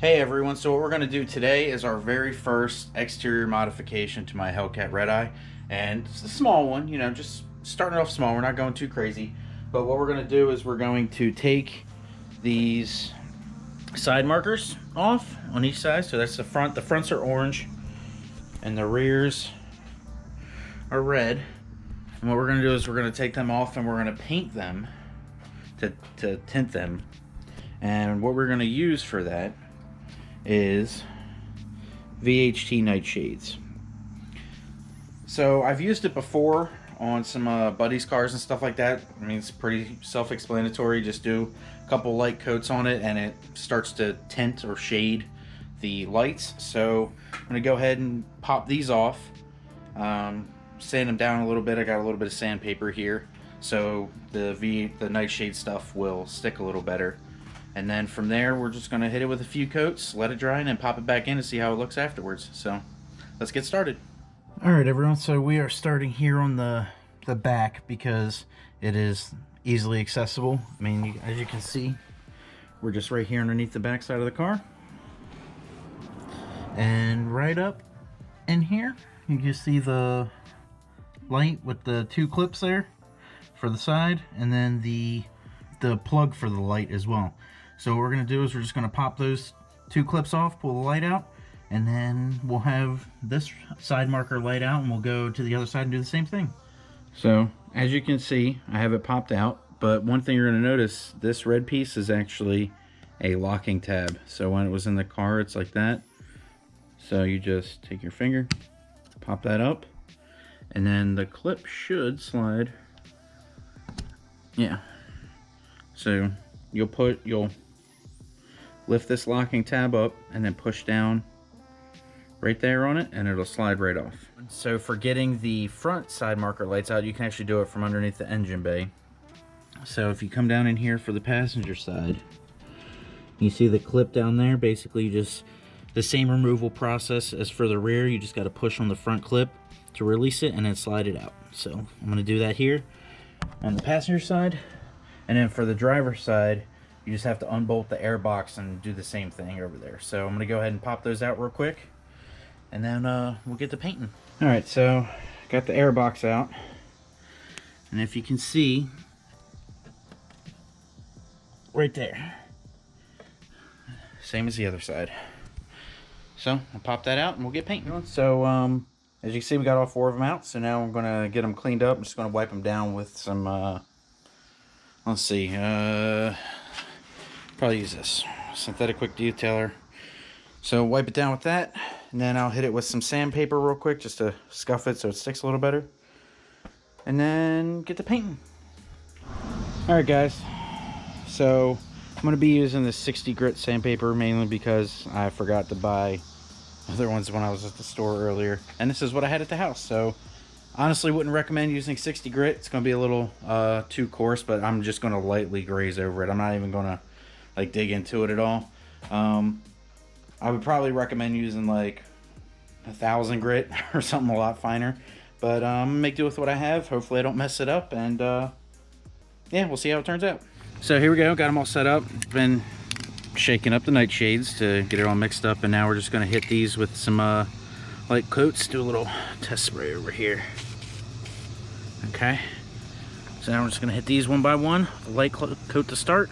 Hey everyone, so what we're going to do today is our very first exterior modification to my Hellcat Redeye. And it's a small one, you know, just starting off small, we're not going too crazy. But what we're going to do is we're going to take these side markers off on each side. So that's the front. The fronts are orange and the rears are red. And what we're going to do is we're going to take them off and we're going to paint them to tint them. And what we're going to use for that is VHT Nite Shades. So I've used it before on some buddies' cars and stuff like that. I mean, it's pretty self-explanatory. Just do a couple light coats on it and it starts to tint or shade the lights. So I'm gonna go ahead and pop these off, sand them down a little bit. I got a little bit of sandpaper here, so the Nite Shade stuff will stick a little better. And then from there, we're just going to hit it with a few coats, let it dry, and then pop it back in to see how it looks afterwards. So let's get started. All right, everyone. So we are starting here on the back because it is easily accessible. I mean, as you can see, we're just right here underneath the back side of the car. And right up in here, you can see the light with the two clips there for the side, and then the plug for the light as well. So what we're going to do is we're just going to pop those two clips off, pull the light out, and then we'll have this side marker light out and we'll go to the other side and do the same thing. So as you can see, I have it popped out, but one thing you're going to notice, this red piece is actually a locking tab. So when it was in the car, it's like that. So you just take your finger, pop that up, and then the clip should slide. Yeah. So you'll lift this locking tab up and then push down right there on it and it'll slide right off. So for getting the front side marker lights out, you can actually do it from underneath the engine bay. So if you come down in here for the passenger side, you see the clip down there. Basically just the same removal process as for the rear. You just got to push on the front clip to release it and then slide it out. So I'm going to do that here on the passenger side. And then for the driver's side, you just have to unbolt the air box and do the same thing over there. So I'm going to go ahead and pop those out real quick, and then we'll get to painting. All right, so got the air box out. And if you can see, right there, same as the other side. So I'll pop that out and we'll get painting. So as you can see, we got all four of them out. So now I'm going to get them cleaned up. I'm just going to wipe them down with some, let's see, probably use this synthetic quick detailer. So wipe it down with that, and then I'll hit it with some sandpaper real quick just to scuff it so it sticks a little better, and then get to painting. All right, guys. So I'm going to be using this 60 grit sandpaper mainly because I forgot to buy other ones when I was at the store earlier, and this is what I had at the house. So honestly, wouldn't recommend using 60 grit. It's going to be a little too coarse, but I'm just going to lightly graze over it. I'm not even going to like dig into it at all. I would probably recommend using like 1000 grit or something a lot finer, but I'm gonna make do with what I have. Hopefully I don't mess it up, and yeah, we'll see how it turns out. So here we go, got them all set up. Been shaking up the Nite Shades to get it all mixed up, and now we're just gonna hit these with some light coats. Do a little test spray over here. Okay, so now we're just gonna hit these one by one. The light coat to start.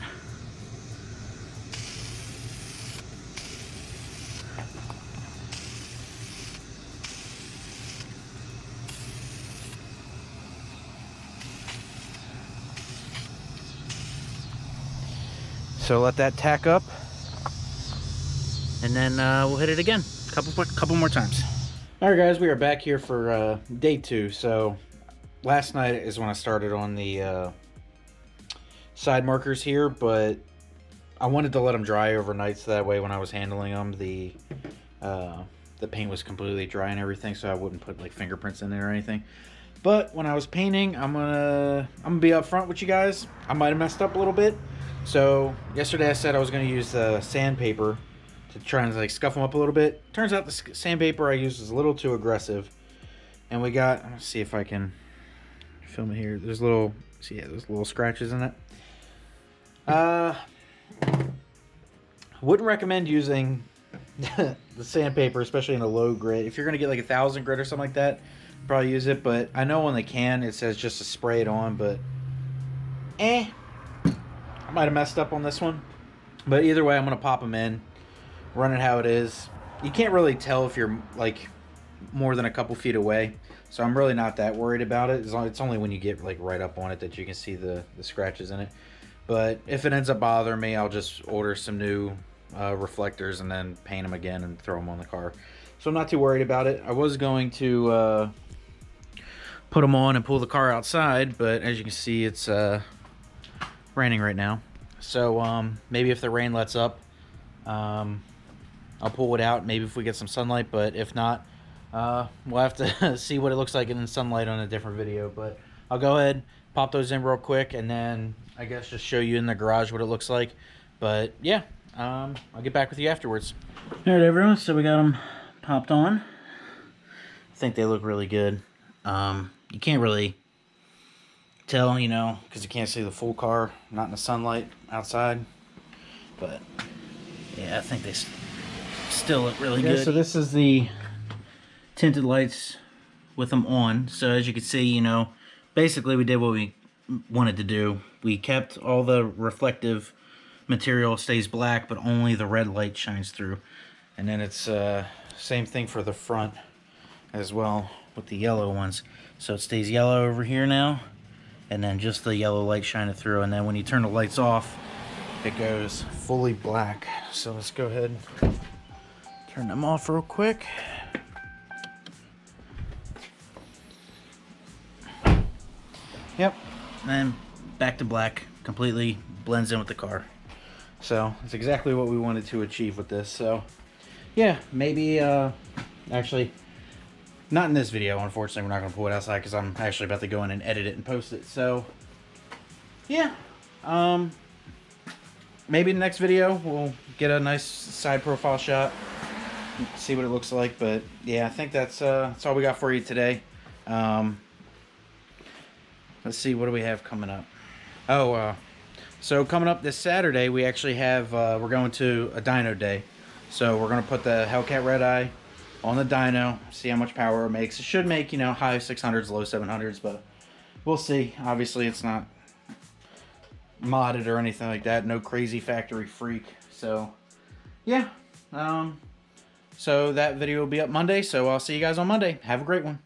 So let that tack up, and then we'll hit it again a couple more times. All right, guys, we are back here for day 2. So last night is when I started on the side markers here, but I wanted to let them dry overnight so that way when I was handling them, the paint was completely dry and everything, so I wouldn't put like fingerprints in there or anything. But when I was painting, I'm gonna be up front with you guys. I might have messed up a little bit. So yesterday I said I was going to use the sandpaper to try and like scuff them up a little bit. Turns out the sandpaper I used was a little too aggressive, and we got, let's see if I can film it here. There's little, see, yeah, there's little scratches in it. Wouldn't recommend using the sandpaper, especially in a low grit. If you're gonna get like 1,000 grit or something like that, probably use it. But I know on the can it says just to spray it on, but I might have messed up on this one. But either way, I'm gonna pop them in, run it how it is. You can't really tell if you're like more than a couple feet away, so I'm really not that worried about it. It's only when you get like right up on it that you can see the scratches in it. But if it ends up bothering me, I'll just order some new reflectors and then paint them again and throw them on the car. So I'm not too worried about it. I was going to put them on and pull the car outside, but as you can see, it's raining right now. So maybe if the rain lets up, I'll pull it out, maybe if we get some sunlight. But if not, we'll have to see what it looks like in the sunlight on a different video. But I'll go ahead, pop those in real quick, and then I guess just show you in the garage what it looks like. But yeah, I'll get back with you afterwards. All right, everyone, so we got them popped on. I think they look really good. You can't really tell, you know, because you can't see the full car, not in the sunlight outside. But yeah, I think they still look really good. So this is the tinted lights with them on. So as you can see, you know, basically we did what we wanted to do. We kept all the reflective material stays black, but only the red light shines through. And then it's same thing for the front as well with the yellow ones. So it stays yellow over here now, and then just the yellow light shining through. And then when you turn the lights off, it goes fully black. So let's go ahead and turn them off real quick. Yep, and then back to black, completely blends in with the car. So that's exactly what we wanted to achieve with this. So yeah, maybe actually not in this video, unfortunately. We're not going to pull it outside because I'm actually about to go in and edit it and post it. So yeah, maybe in the next video we'll get a nice side profile shot, see what it looks like. But yeah, I think that's all we got for you today. Let's see, what do we have coming up? So coming up this Saturday, we actually have, we're going to a dyno day. So we're going to put the Hellcat Redeye on the dyno, see how much power it makes. It should make, you know, high 600s, low 700s, but we'll see. Obviously, it's not modded or anything like that. No crazy factory freak. So, yeah. So that video will be up Monday, so I'll see you guys on Monday. Have a great one.